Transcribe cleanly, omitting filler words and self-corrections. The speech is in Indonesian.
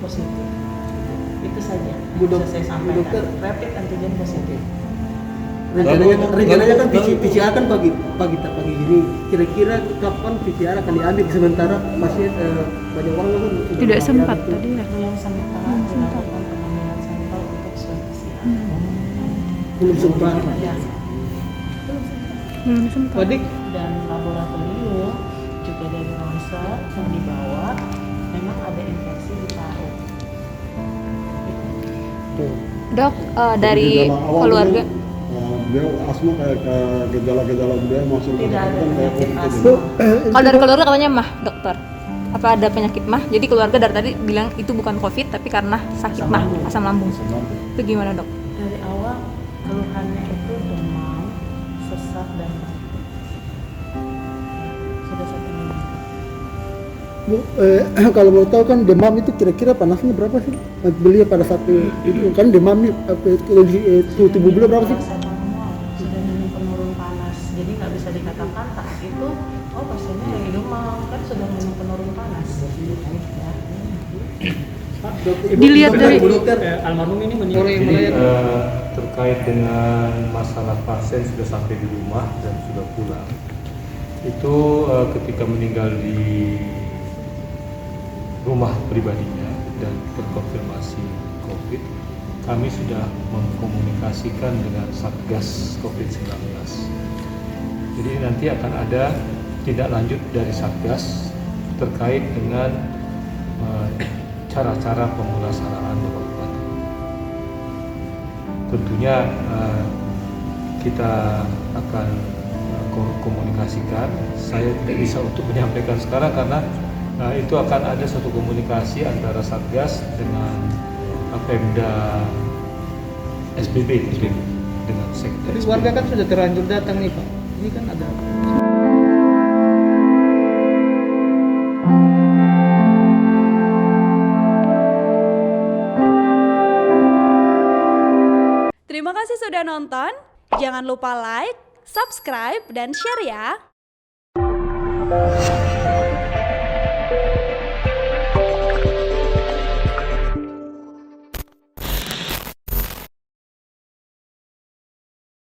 positif. Itu saja yang bisa saya sampaikan. Dokter, rapid antigen positif. Rencananya kan PCR kan pagi ini. Kira-kira kapan PCR akan diambil, sementara pasien banyak orang kan tidak sempat tadi ya. Belum sementara dilakukan pengambilan sampel untuk swab PCR. belum sempat. Ya. Belum sempat. Adik, Dan laboratorium juga dari ronsen yang dibawa memang ada infeksi di paru. Dok, dari keluarga Beliau asma kayak gejala-gejala beliau masuk Tidak ada penyakit COVID asma. kalau dari keluarga katanya mah, dokter. Apa ada penyakit mah? Jadi keluarga dari tadi bilang itu bukan COVID tapi karena sakit mah, asam lambung. Itu gimana, Dok? Dari awal keluhannya itu demam, sesak dan batuk. Sudah 1 minggu. Bu, kalau mau tahu kan demam itu kira-kira panasnya berapa sih? Beliau pada saat itu kan demam nih, suhu tubuh beliau berapa sih? Saya normal, sudah minum penurun panas. Jadi nggak bisa dikatakan saat itu, oh pasiennya lagi demam, kan sudah minum penurun panas. Ya. Dilihat dari almarhum ini terkait dengan masalah pasien sudah sampai di rumah dan sudah pulang. Itu ketika meninggal di rumah pribadinya dan terkonfirmasi COVID, kami sudah mengkomunikasikan dengan Satgas COVID-19. Jadi nanti akan ada tindak lanjut dari Satgas terkait dengan cara-cara pemulasaraan obat. Tentunya kita akan komunikasikan. Saya tidak bisa untuk menyampaikan sekarang karena itu akan ada suatu komunikasi antara Satgas dengan Pemda SBB dengan sektor. Tapi warga kan sudah terlanjur datang nih Pak. Ini kan ada. Terima kasih sudah nonton. Jangan lupa like, subscribe, dan share ya.